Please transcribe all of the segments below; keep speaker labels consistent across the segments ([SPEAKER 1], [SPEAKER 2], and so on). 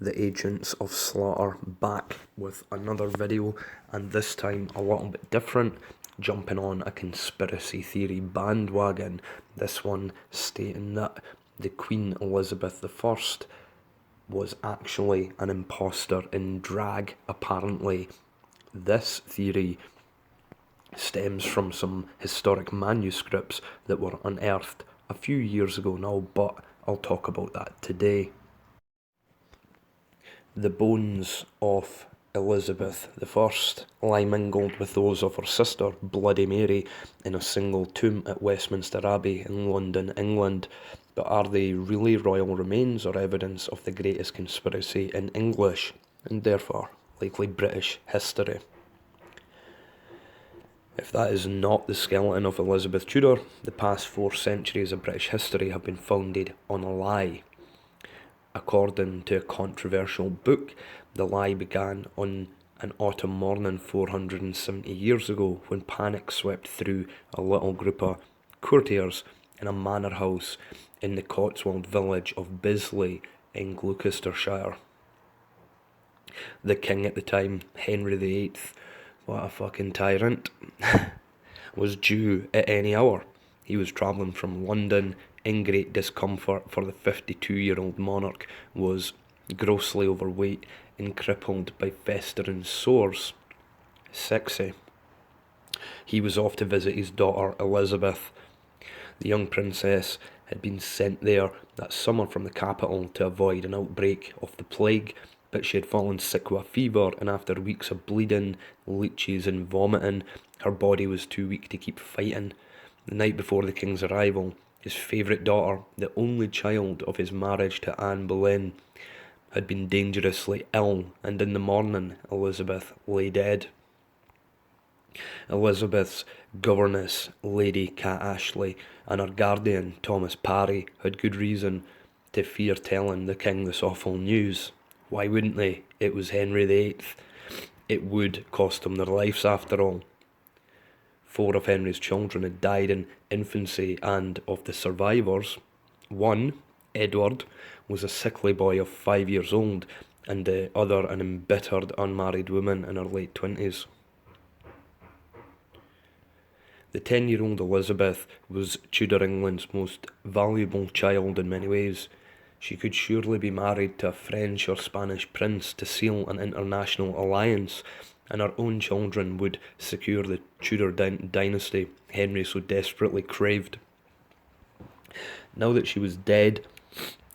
[SPEAKER 1] The Agents of Slaughter back with another video, and this time a little bit different, jumping on a conspiracy theory bandwagon. This one stating that the Queen Elizabeth I was actually an imposter in drag, apparently. This theory stems from some historic manuscripts that were unearthed a few years ago now, but I'll talk about that today. The bones of Elizabeth I lie mingled with those of her sister, Bloody Mary, in a single tomb at Westminster Abbey in London, England. But are they really royal remains or evidence of the greatest conspiracy in English, and therefore likely British history? If that is not the skeleton of Elizabeth Tudor, the past 4 centuries of British history have been founded on a lie. According to a controversial book, the lie began on an autumn morning 470 years ago when panic swept through a little group of courtiers in a manor house in the Cotswold village of Bisley in Gloucestershire. The king at the time, Henry VIII, what a fucking tyrant, was due at any hour. He was travelling from London in great discomfort, for the 52-year-old monarch was grossly overweight and crippled by festering sores. Sexy. He was off to visit his daughter Elizabeth. The young princess had been sent there that summer from the capital to avoid an outbreak of the plague, but she had fallen sick with a fever, and after weeks of bleeding, leeches and vomiting, her body was too weak to keep fighting. The night before the king's arrival, his favourite daughter, the only child of his marriage to Anne Boleyn, had been dangerously ill, and in the morning Elizabeth lay dead. Elizabeth's governess, Lady Cat Ashley, and her guardian, Thomas Parry, had good reason to fear telling the king this awful news. Why wouldn't they? It was Henry VIII. It would cost them their lives after all. 4 of Henry's children had died in infancy, and of the survivors, one, Edward, was a sickly boy of 5 years old, and the other an embittered unmarried woman in her late 20s. The 10-year-old Elizabeth was Tudor England's most valuable child in many ways. She could surely be married to a French or Spanish prince to seal an international alliance, and her own children would secure the Tudor dynasty Henry so desperately craved. Now that she was dead,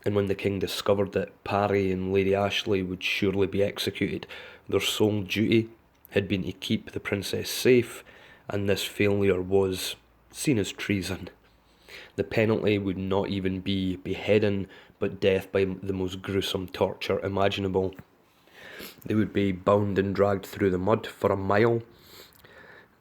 [SPEAKER 1] and when the king discovered that Parry and Lady Ashley would surely be executed, their sole duty had been to keep the princess safe, and this failure was seen as treason. The penalty would not even be beheading, but death by the most gruesome torture imaginable. They would be bound and dragged through the mud for a mile.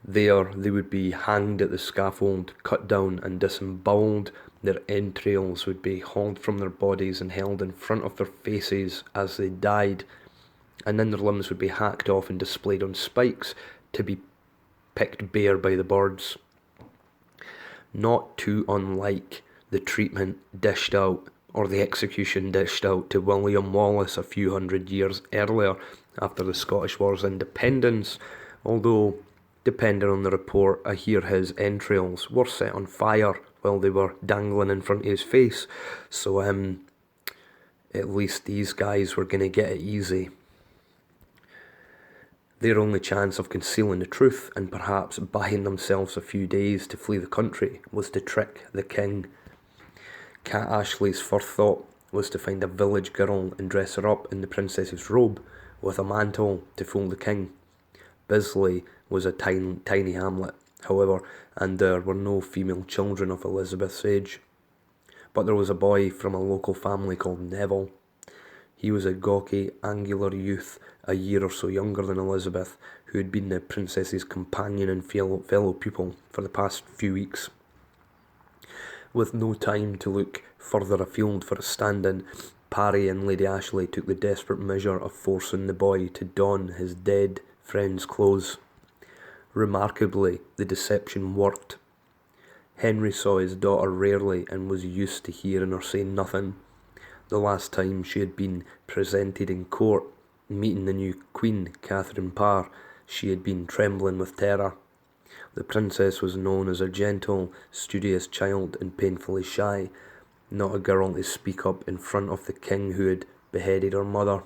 [SPEAKER 1] There they would be hanged at the scaffold, cut down and disemboweled. Their entrails would be hauled from their bodies and held in front of their faces as they died, and then their limbs would be hacked off and displayed on spikes to be picked bare by the birds. Not too unlike the treatment dished out, or the execution dished out, to William Wallace a few hundred years earlier after the Scottish War's independence, although, depending on the report, I hear his entrails were set on fire while they were dangling in front of his face, so at least these guys were going to get it easy. Their only chance of concealing the truth, and perhaps buying themselves a few days to flee the country, was to trick the king. Cat Ashley's first thought was to find a village girl and dress her up in the princess's robe with a mantle to fool the king. Bisley was a tiny hamlet, however, and there were no female children of Elizabeth's age. But there was a boy from a local family called Neville. He was a gawky, angular youth, a year or so younger than Elizabeth, who had been the princess's companion and fellow pupil for the past few weeks. With no time to look further afield for a stand-in, Parry and Lady Ashley took the desperate measure of forcing the boy to don his dead friend's clothes. Remarkably, the deception worked. Henry saw his daughter rarely and was used to hearing her say nothing. the last time she had been presented in court, meeting the new Queen, Catherine Parr, she had been trembling with terror. The princess was known as a gentle, studious child and painfully shy, not a girl to speak up in front of the king who had beheaded her mother.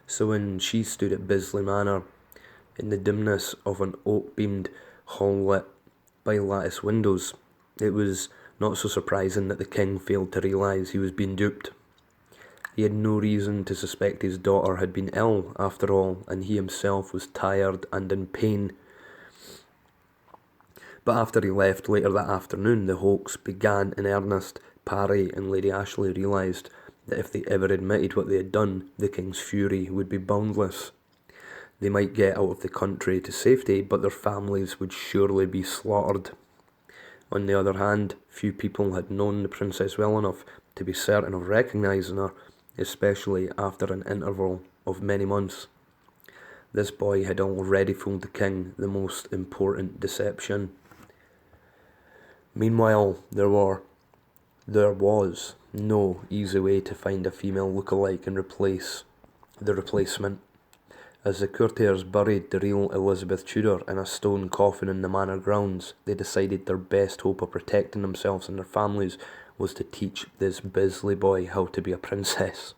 [SPEAKER 1] So when she stood at Bisley Manor, in the dimness of an oak-beamed hall lit by lattice windows, it was not so surprising that the king failed to realise he was being duped. He had no reason to suspect his daughter had been ill, after all, and he himself was tired and in pain. But after he left later that afternoon, the hoax began in earnest. Parry and Lady Ashley realised that if they ever admitted what they had done, the king's fury would be boundless. They might get out of the country to safety, but their families would surely be slaughtered. On the other hand, few people had known the princess well enough to be certain of recognising her, especially after an interval of many months. This boy had already fooled the king, the most important deception. Meanwhile, there was no easy way to find a female look-alike and replace the replacement. As the courtiers buried the real Elizabeth Tudor in a stone coffin in the manor grounds, they decided their best hope of protecting themselves and their families was to teach this Bisley boy how to be a princess.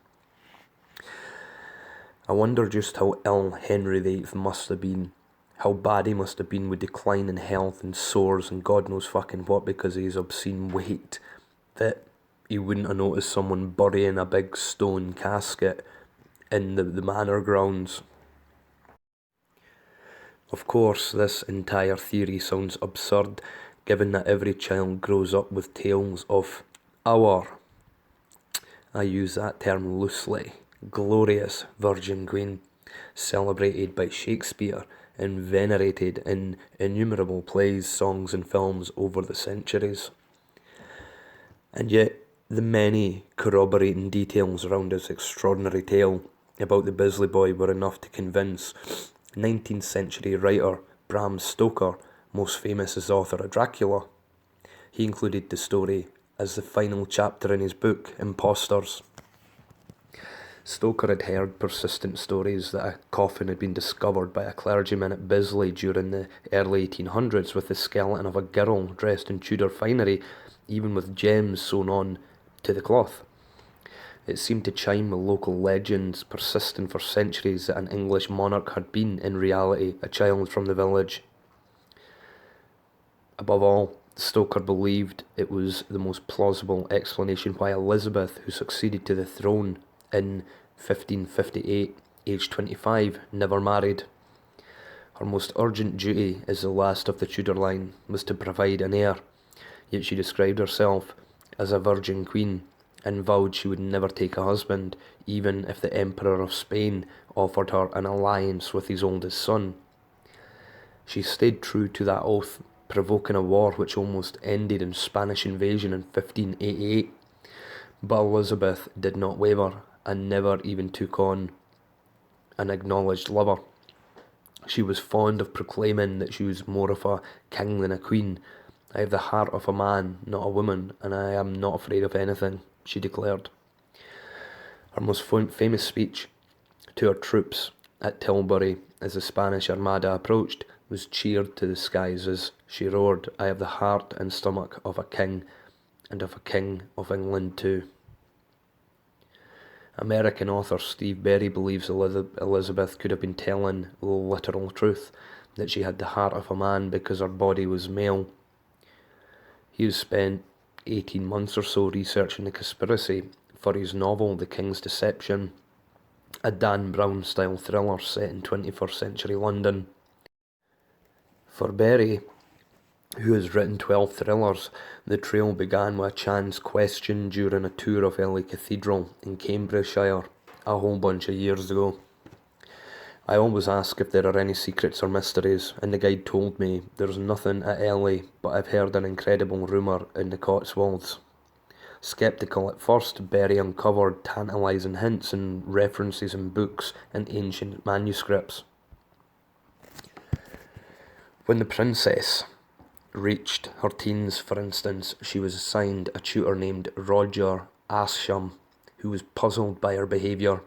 [SPEAKER 1] I wonder just how ill Henry VIII must have been, how bad he must have been with decline in health and sores and God knows fucking what because of his obscene weight, that he wouldn't have noticed someone burying a big stone casket in the manor grounds. Of course, this entire theory sounds absurd, given that every child grows up with tales of I use that term loosely, glorious Virgin Queen, celebrated by Shakespeare and venerated in innumerable plays, songs and films over the centuries. And yet, the many corroborating details around this extraordinary tale about the Bisley boy were enough to convince 19th century writer Bram Stoker, most famous as author of Dracula. He included the story as the final chapter in his book, Imposters. Stoker had heard persistent stories that a coffin had been discovered by a clergyman at Bisley during the early 1800s with the skeleton of a girl dressed in Tudor finery, even with gems sewn on to the cloth. It seemed to chime with local legends persisting for centuries that an English monarch had been, in reality, a child from the village. Above all, Stoker believed it was the most plausible explanation why Elizabeth, who succeeded to the throne in 1558, aged 25, never married. Her most urgent duty as the last of the Tudor line was to provide an heir, yet she described herself as a virgin queen and vowed she would never take a husband, even if the Emperor of Spain offered her an alliance with his oldest son. She stayed true to that oath, provoking a war which almost ended in Spanish invasion in 1588. But Elizabeth did not waver and never even took on an acknowledged lover. She was fond of proclaiming that she was more of a king than a queen. I have the heart of a man, not a woman, and I am not afraid of anything, she declared. Her most famous speech to her troops at Tilbury as the Spanish Armada approached was cheered to the skies as she roared, I have the heart and stomach of a king, and of a king of England too. American author Steve Berry believes Elizabeth could have been telling the literal truth, that she had the heart of a man because her body was male. He has spent 18 months or so researching the conspiracy for his novel The King's Deception, a Dan Brown-style thriller set in 21st century London. For Berry, who has written 12 thrillers, the trail began with a chance question during a tour of Ely Cathedral in Cambridgeshire a whole bunch of years ago. I always ask if there are any secrets or mysteries, and the guide told me there's nothing at Ely, but I've heard an incredible rumour in the Cotswolds. Sceptical at first, Berry uncovered tantalising hints and references in books and ancient manuscripts. When the princess reached her teens, for instance, she was assigned a tutor named Roger Ascham, who was puzzled by her behaviour.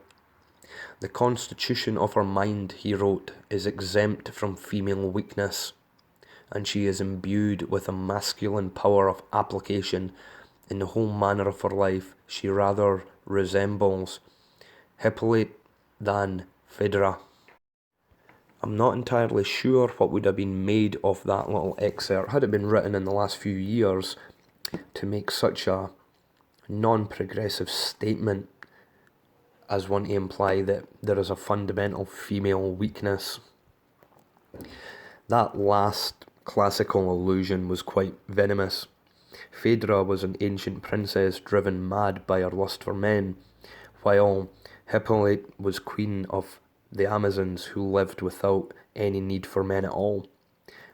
[SPEAKER 1] "The constitution of her mind," he wrote, "is exempt from female weakness, and she is imbued with a masculine power of application. In the whole manner of her life, she rather resembles Hippolyte than Phaedra." I'm not entirely sure what would have been made of that little excerpt had it been written in the last few years to make such a non-progressive statement as one to imply that there is a fundamental female weakness. That last classical allusion was quite venomous. Phaedra was an ancient princess driven mad by her lust for men, while Hippolyte was queen of the Amazons who lived without any need for men at all.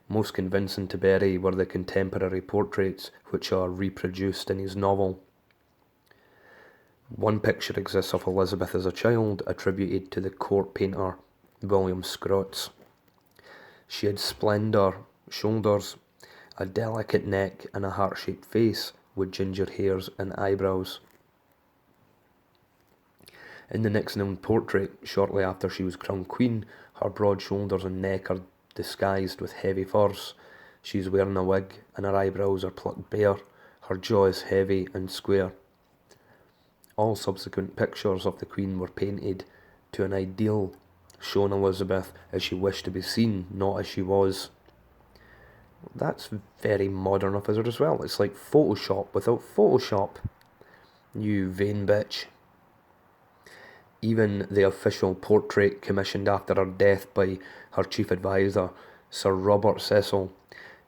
[SPEAKER 1] Most convincing to Berry were the contemporary portraits which are reproduced in his novel. One picture exists of Elizabeth as a child, attributed to the court painter William Scroats. She had slender shoulders, a delicate neck, and a heart-shaped face with ginger hairs and eyebrows. In the next known portrait, shortly after she was crowned queen, her broad shoulders and neck are disguised with heavy furs. She is wearing a wig, and her eyebrows are plucked bare. Her jaw is heavy and square. All subsequent pictures of the queen were painted to an ideal, showing Elizabeth as she wished to be seen, not as she was. That's very modern of her as well. It's like Photoshop without Photoshop. You vain bitch. Even the official portrait commissioned after her death by her chief advisor, Sir Robert Cecil,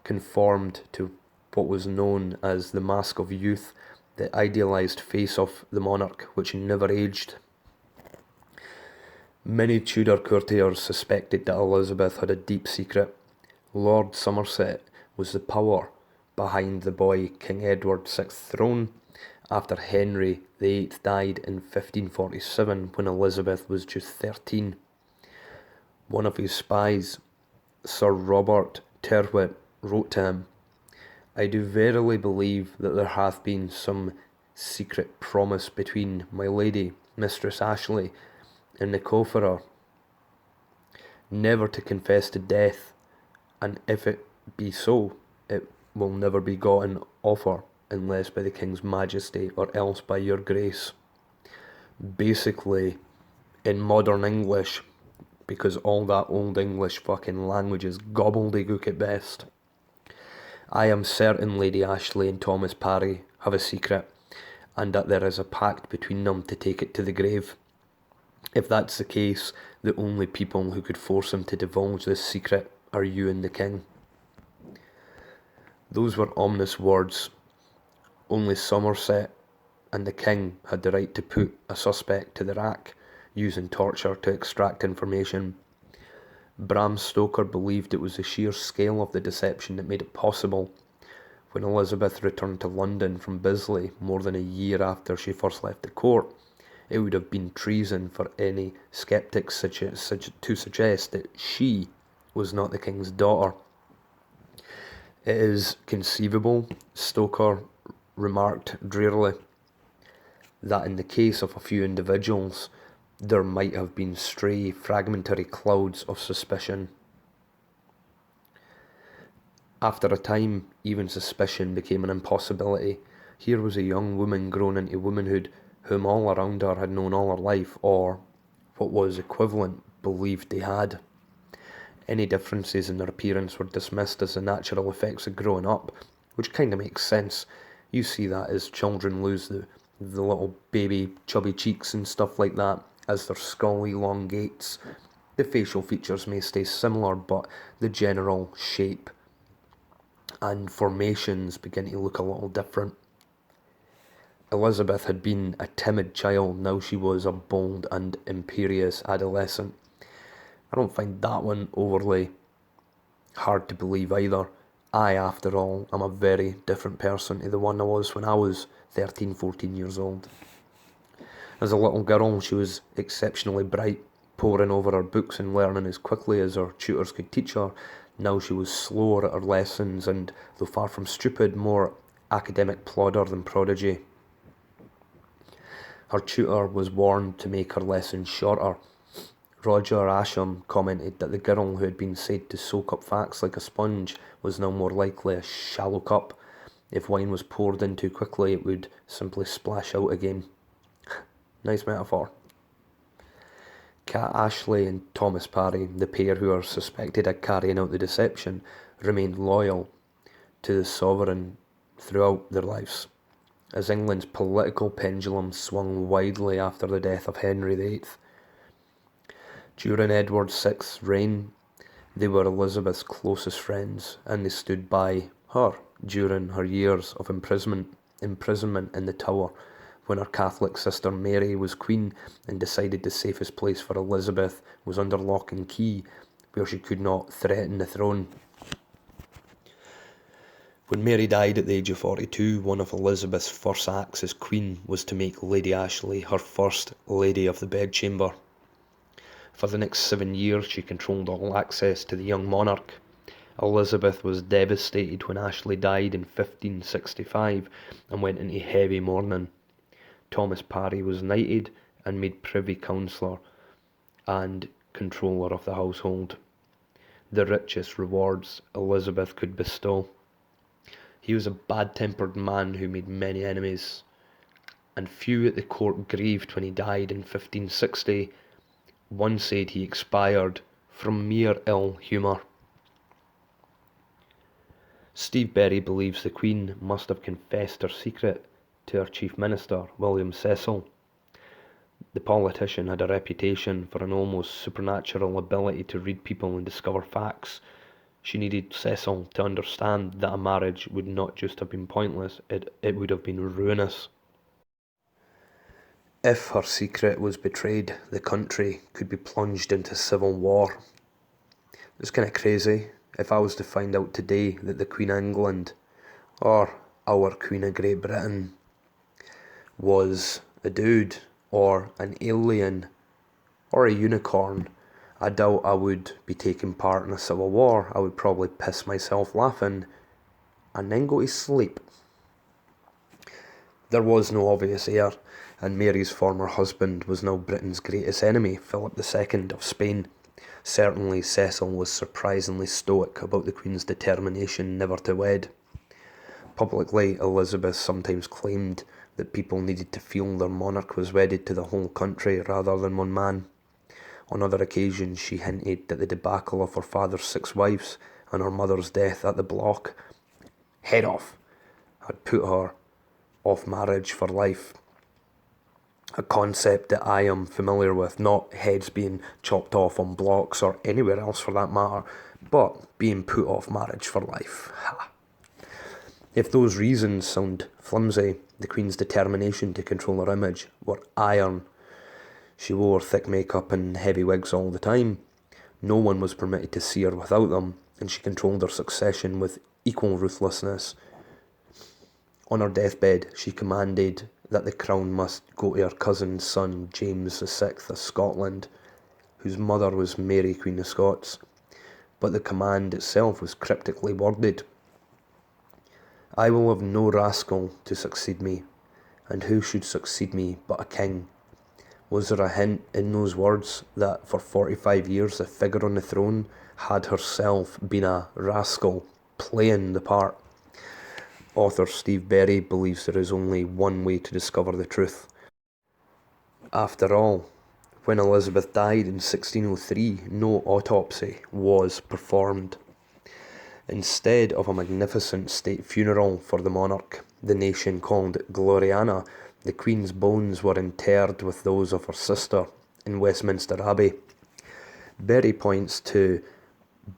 [SPEAKER 1] conformed to what was known as the Mask of Youth, the idealised face of the monarch, which never aged. Many Tudor courtiers suspected that Elizabeth had a deep secret. Lord Somerset was the power behind the boy King Edward VI's throne after Henry VIII died in 1547 when Elizabeth was just 13. One of his spies, Sir Robert Tyrwhitt, wrote to him, "I do verily believe that there hath been some secret promise between my lady, Mistress Ashley, and the cofferer, never to confess to death, and if it be so, it will never be gotten of her, unless by the King's Majesty, or else by your grace." Basically, in modern English, because all that old English fucking language is gobbledygook at best, I am certain Lady Ashley and Thomas Parry have a secret, and that there is a pact between them to take it to the grave. If that's the case, the only people who could force him to divulge this secret are you and the King. Those were ominous words. Only Somerset and the King had the right to put a suspect to the rack, using torture to extract information. Bram Stoker believed it was the sheer scale of the deception that made it possible. When Elizabeth returned to London from Bisley more than a year after she first left the court, it would have been treason for any sceptics to suggest that she was not the King's daughter. It is conceivable, Stoker remarked drearily, that in the case of a few individuals, there might have been stray, fragmentary clouds of suspicion. After a time, even suspicion became an impossibility. Here was a young woman grown into womanhood, whom all around her had known all her life, or, what was equivalent, believed they had. Any differences in their appearance were dismissed as the natural effects of growing up, which kind of makes sense. You see that as children lose the little baby chubby cheeks and stuff like that, as their skull elongates. The facial features may stay similar, but the general shape and formations begin to look a little different. Elizabeth had been a timid child, now she was a bold and imperious adolescent. I don't find that one overly hard to believe either. I, after all, am a very different person to the one I was when I was 13, 14 years old. As a little girl, she was exceptionally bright, poring over her books and learning as quickly as her tutors could teach her. Now she was slower at her lessons and, though far from stupid, more academic plodder than prodigy. Her tutor was warned to make her lessons shorter. Roger Ascham commented that the girl who had been said to soak up facts like a sponge was now more likely a shallow cup. If wine was poured in too quickly, it would simply splash out again. Nice metaphor. Cat Ashley and Thomas Parry, the pair who are suspected of carrying out the deception, remained loyal to the sovereign throughout their lives, as England's political pendulum swung widely after the death of Henry VIII. During Edward VI's reign, they were Elizabeth's closest friends, and they stood by her during her years of imprisonment in the Tower, when her Catholic sister Mary was queen and decided the safest place for Elizabeth was under lock and key, where she could not threaten the throne. When Mary died at the age of 42, one of Elizabeth's first acts as queen was to make Lady Ashley her first Lady of the Bedchamber. For the next 7 years, she controlled all access to the young monarch. Elizabeth was devastated when Ashley died in 1565 and went into heavy mourning. Thomas Parry was knighted and made Privy Councillor and controller of the household, the richest rewards Elizabeth could bestow. He was a bad-tempered man who made many enemies, and few at the court grieved when he died in 1560. One said he expired from mere ill humour. Steve Berry believes the Queen must have confessed her secret to her Chief Minister, William Cecil. The politician had a reputation for an almost supernatural ability to read people and discover facts. She needed Cecil to understand that a marriage would not just have been pointless, it would have been ruinous. If her secret was betrayed, the country could be plunged into civil war. It's kind of crazy if I was to find out today that the Queen of England, or our Queen of Great Britain, was a dude, or an alien, or a unicorn. I doubt I would be taking part in a civil war. I would probably piss myself laughing and then go to sleep. There was no obvious heir, and Mary's former husband was now Britain's greatest enemy, Philip II of Spain. Certainly Cecil was surprisingly stoic about the Queen's determination never to wed. Publicly, Elizabeth sometimes claimed that people needed to feel their monarch was wedded to the whole country rather than one man. On other occasions, she hinted that the debacle of her father's 6 wives and her mother's death at the block, head off, had put her off marriage for life. A concept that I am familiar with, not heads being chopped off on blocks or anywhere else for that matter, but being put off marriage for life. Ha. If those reasons sound flimsy, the Queen's determination to control her image were iron. She wore thick makeup and heavy wigs all the time. No one was permitted to see her without them, and she controlled her succession with equal ruthlessness. On her deathbed, she commanded that the crown must go to her cousin's son, James VI of Scotland, whose mother was Mary, Queen of Scots, but the command itself was cryptically worded. I will have no rascal to succeed me, and who should succeed me but a king? Was there a hint in those words that for 45 years the figure on the throne had herself been a rascal playing the part? Author Steve Berry believes there is only one way to discover the truth. After all, when Elizabeth died in 1603, no autopsy was performed. Instead of a magnificent state funeral for the monarch, the nation called Gloriana, the Queen's bones were interred with those of her sister in Westminster Abbey. Berry points to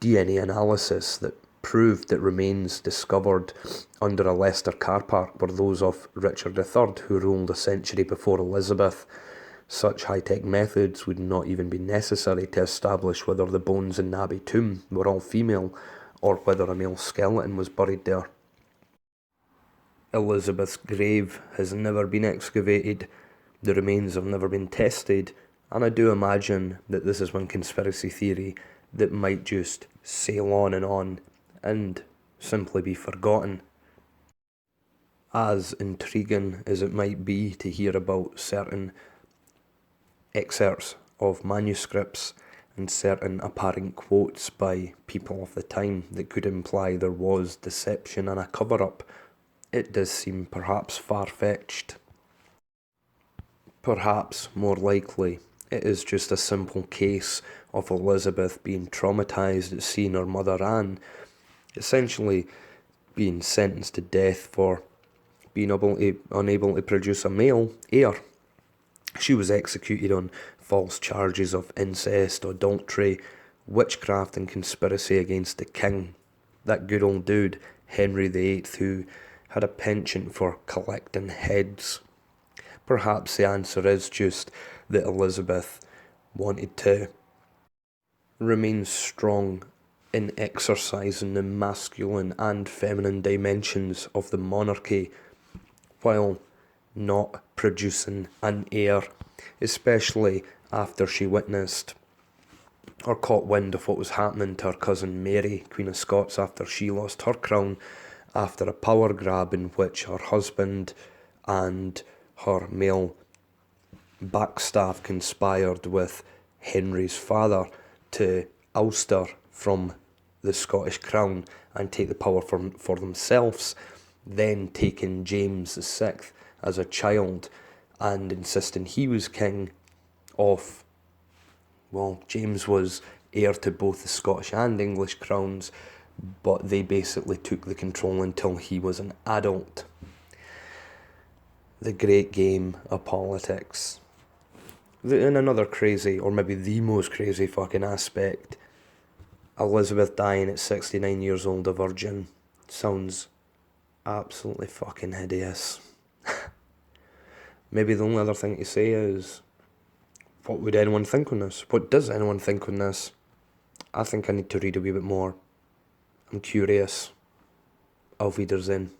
[SPEAKER 1] DNA analysis that proved that remains discovered under a Leicester car park were those of Richard III, who ruled a century before Elizabeth. Such high-tech methods would not even be necessary to establish whether the bones in the Abbey tomb were all female or whether a male skeleton was buried there. Elizabeth's grave has never been excavated, the remains have never been tested, and I do imagine that this is one conspiracy theory that might just sail on and simply be forgotten. As intriguing as it might be to hear about certain excerpts of manuscripts and certain apparent quotes by people of the time that could imply there was deception and a cover-up, it does seem perhaps far-fetched. Perhaps, more likely, it is just a simple case of Elizabeth being traumatised at seeing her mother Anne essentially being sentenced to death for being unable to produce a male heir. She was executed on false charges of incest, adultery, witchcraft and conspiracy against the king. That good old dude, Henry VIII, who had a penchant for collecting heads. Perhaps the answer is just that Elizabeth wanted to remain strong in exercising the masculine and feminine dimensions of the monarchy while not producing an heir, especially after she witnessed or caught wind of what was happening to her cousin Mary, Queen of Scots, after she lost her crown after a power grab in which her husband and her male backstaff conspired with Henry's father to oust her from the Scottish crown and take the power for themselves, then taking James VI as a child and insisting he was king of, well, James was heir to both the Scottish and English crowns, but they basically took the control until he was an adult. The great game of politics. In another crazy, or maybe the most crazy fucking aspect, Elizabeth dying at 69 years old, a virgin, sounds absolutely fucking hideous. Maybe the only other thing to say is, what would anyone think on this? What does anyone think on this? I think I need to read a wee bit more. I'm curious. Auf Wiedersehen.